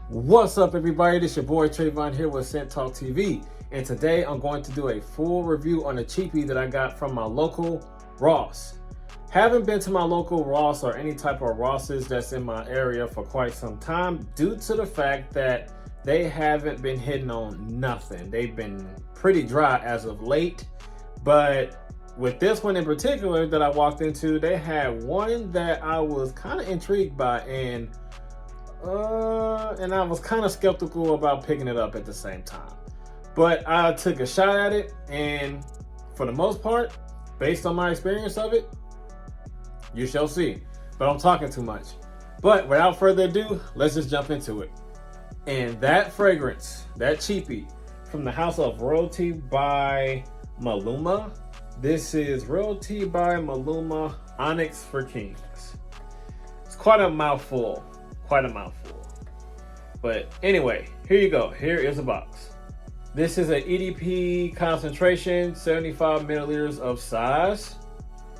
What's up, everybody? This your boy Trayvon here with Scent Talk TV, and today I'm going to do a full review on a cheapie that I got from my local Ross. Haven't been to my local Ross or any type of Rosses that's in my area for quite some time due to the fact that they haven't been hitting on nothing. They've been pretty dry as of late, but with this one in particular that I walked into, they had one that I was kind of intrigued by, and I was kind of skeptical about picking it up at the same time. But I took a shot at it, and for the most part, based on my experience of it, you shall see. But I'm talking too much. But without further ado, let's just jump into it. And that fragrance, that cheapie, from the house of Royalty by Maluma. This is Royalty by Maluma, Onyx for Kings. It's quite a mouthful. But anyway, here you go. Here is a box. This is an EDP concentration, 75 milliliters of size.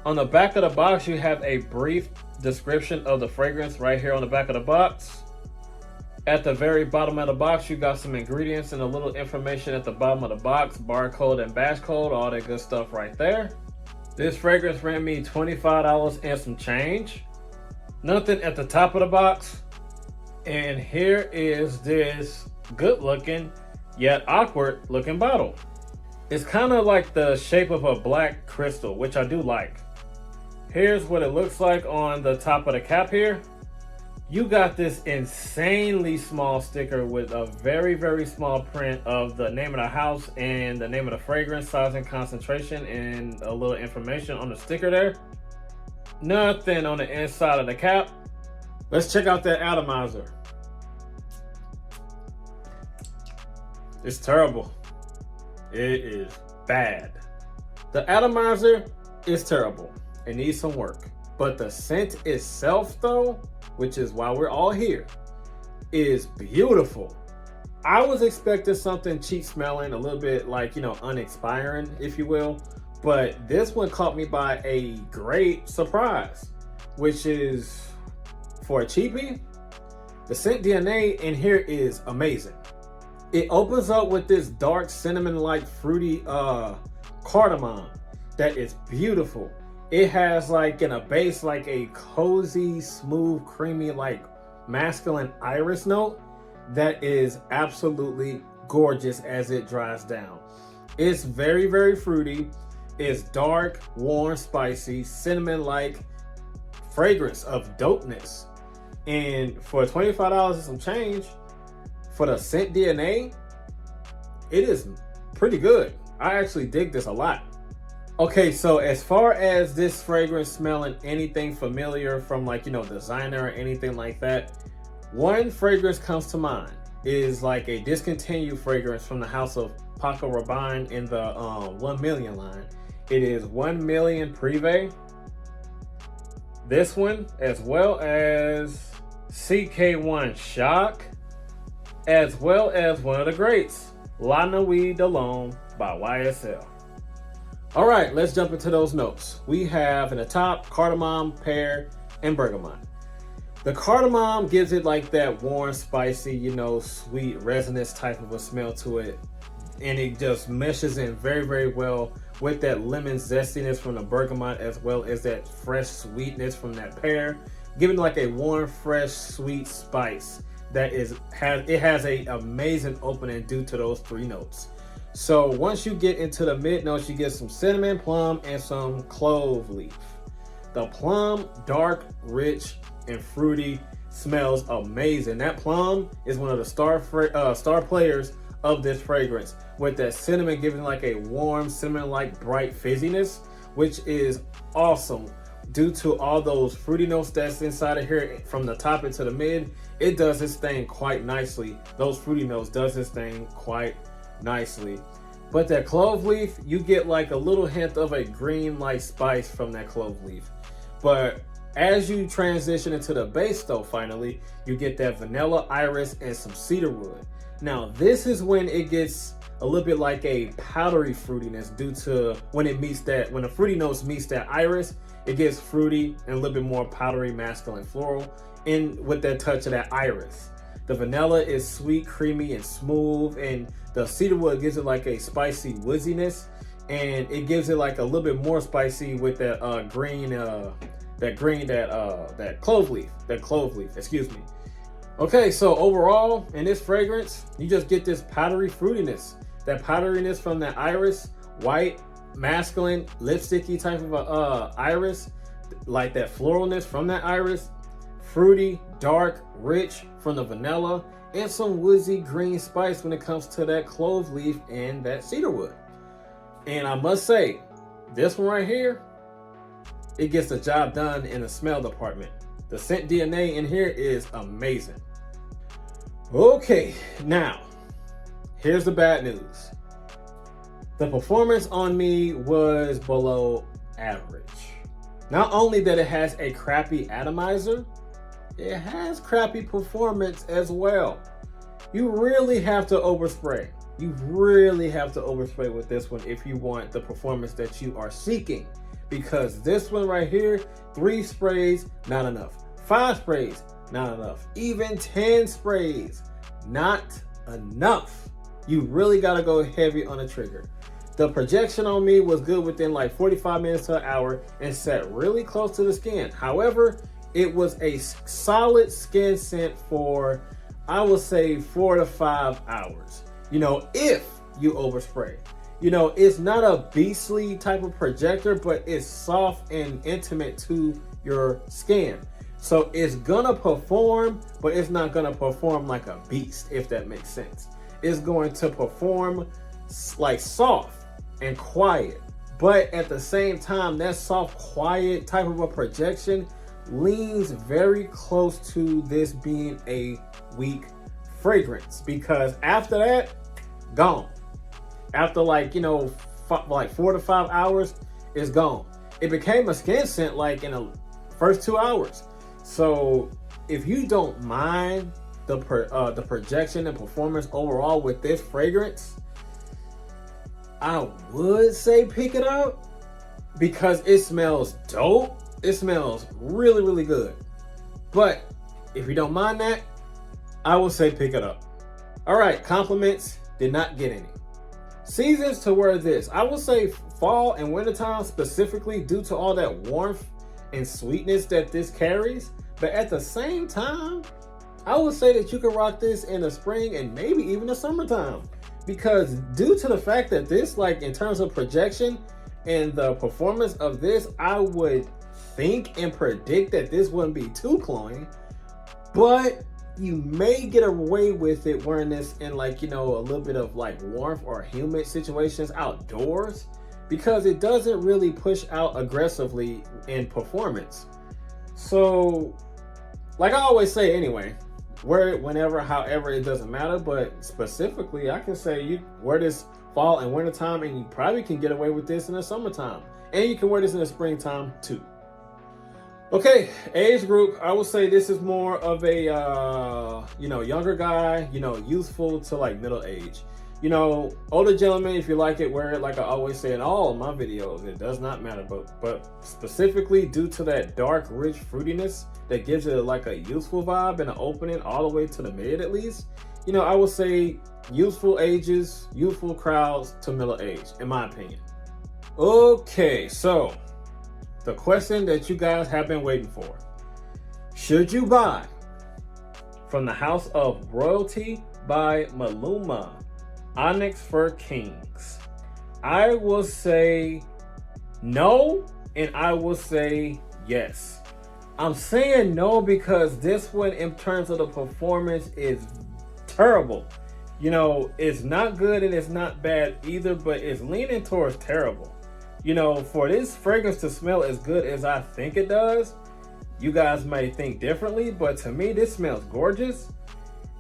On the back of the box, you have a brief description of the fragrance right here on the back of the box. At the very bottom of the box, you got some ingredients and a little information at the bottom of the box, barcode and batch code, all that good stuff right there. This fragrance ran me $25 and some change. Nothing at the top of the box. And here is this good looking yet awkward looking bottle. It's kind of like the shape of a black crystal, which I do like. Here's what it looks like on the top of the cap here. You got this insanely small sticker with a very, very small print of the name of the house and the name of the fragrance, size and concentration, and a little information on the sticker there. Nothing on the inside of the cap. Let's check out that atomizer. It's terrible. It is bad. The atomizer is terrible. It needs some work. But the scent itself, though, which is why we're all here, is beautiful. I was expecting something cheap smelling, a little bit like, unexpiring, if you will. But this one caught me by a great surprise, which is, for a cheapie, the scent DNA in here is amazing. It opens up with this dark cinnamon-like fruity cardamom that is beautiful. It has like in a base like a cozy, smooth, creamy, like masculine iris note that is absolutely gorgeous as it dries down. It's very, very fruity. It's dark, warm, spicy, cinnamon-like fragrance of dopeness. And for $25 and some change, for the scent DNA, it is pretty good. I actually dig this a lot. Okay, so as far as this fragrance smelling anything familiar from designer or anything like that, one fragrance comes to mind is like a discontinued fragrance from the house of Paco Rabanne in the 1 million line. It is 1 million Privé. This one, as well as CK1 Shock, as well as one of the greats, La Nuit de l'Homme by YSL. All right, let's jump into those notes. We have in the top cardamom, pear, and bergamot. The cardamom gives it like that warm, spicy, sweet resinous type of a smell to it. And it just meshes in very, very well with that lemon zestiness from the bergamot, as well as that fresh sweetness from that pear, giving like a warm, fresh, sweet spice that has a amazing opening due to those three notes. So once you get into the mid notes, you get some cinnamon, plum, and some clove leaf. The plum, dark, rich, and fruity, smells amazing. That plum is one of the star players of this fragrance, with that cinnamon giving like a warm, cinnamon-like bright fizziness, which is awesome. Due to all those fruity notes that's inside of here from the top into the mid, it does this thing quite nicely. Those fruity notes does this thing quite nicely. But that clove leaf, you get like a little hint of a green like spice from that clove leaf. But as you transition into the base though, finally, you get that vanilla, iris, and some cedar wood. Now this is when it gets a little bit like a powdery fruitiness due to when the fruity notes meets that iris, it gets fruity and a little bit more powdery, masculine, floral, in with that touch of that iris. The vanilla is sweet, creamy, and smooth, and the cedarwood gives it like a spicy wooziness, and it gives it like a little bit more spicy with that clove leaf, excuse me. Okay, so overall in this fragrance, you just get this powdery fruitiness, that powderiness from that iris, white, masculine, lipsticky type of iris, like that floralness from that iris, fruity, dark, rich from the vanilla, and some woozy green spice when it comes to that clove leaf and that cedarwood. And I must say, this one right here, it gets the job done in the smell department. The scent DNA in here is amazing. Okay, now, here's the bad news. The performance on me was below average. Not only that it has a crappy atomizer, it has crappy performance as well. You really have to overspray. You really have to overspray with this one if you want the performance that you are seeking. Because this one right here, 3 sprays, not enough. 5 sprays, not enough. Even 10 sprays, not enough. You really gotta go heavy on the trigger. The projection on me was good within like 45 minutes to an hour and set really close to the skin. However, it was a solid skin scent for, I would say, 4 to 5 hours. You know, if you overspray. You know, it's not a beastly type of projector, but it's soft and intimate to your skin. So it's gonna perform, but it's not gonna perform like a beast, if that makes sense. It's going to perform like soft and quiet, but at the same time, that soft, quiet type of a projection leans very close to this being a weak fragrance, because after that, gone. After like, you know, like 4 to 5 hours, it's gone. It became a skin scent like in the first 2 hours. So if you don't mind the projection and performance overall with this fragrance, I would say pick it up because it smells dope. It smells really, really good. But if you don't mind that, I would say pick it up. All right, compliments, did not get any. Seasons to wear this. I would say fall and wintertime specifically due to all that warmth and sweetness that this carries. But at the same time, I would say that you can rock this in the spring and maybe even the summertime. Because due to the fact that this, like in terms of projection and the performance of this, I would think and predict that this wouldn't be too cloying. But you may get away with it wearing this in like, you know, a little bit of like warmth or humid situations outdoors, because it doesn't really push out aggressively in performance. So like I always say anyway, wear it whenever, however, it doesn't matter. But specifically, I can say you wear this fall and winter time, and you probably can get away with this in the summertime, and you can wear this in the springtime too. Okay, age group, I would say this is more of a you know, younger guy, you know, youthful to like middle age. You know, older gentlemen, if you like it, wear it. Like I always say in all of my videos, it does not matter. But specifically due to that dark, rich fruitiness that gives it like a youthful vibe and an opening all the way to the mid at least, you know, I would say youthful ages, youthful crowds to middle age, in my opinion. Okay, so the question that you guys have been waiting for. Should you buy from the House of Royalty by Maluma, Onyx for Kings? I will say no, and I will say yes. I'm saying no because this one, in terms of the performance, is terrible. You know, it's not good and it's not bad either, but it's leaning towards terrible. You know, for this fragrance to smell as good as I think it does, you guys may think differently, but to me, this smells gorgeous.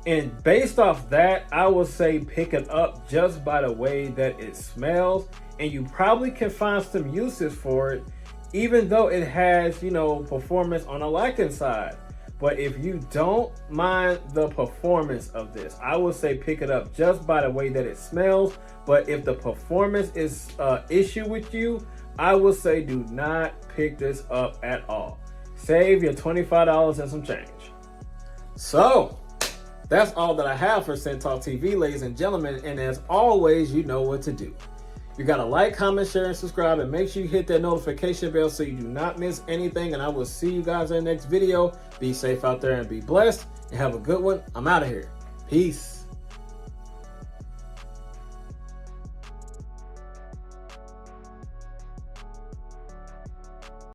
And based off that, I would say pick it up just by the way that it smells. And you probably can find some uses for it, even though it has, you know, performance on the liking side. But if you don't mind the performance of this, I would say pick it up just by the way that it smells. But if the performance is an issue with you, I would say do not pick this up at all. Save your $25 and some change. So, That's all that I have for Scent Talk TV, ladies and gentlemen. And as always, you know what to do. You got to like, comment, share, and subscribe. And make sure you hit that notification bell so you do not miss anything. And I will see you guys in the next video. Be safe out there and be blessed. And have a good one. I'm out of here. Peace.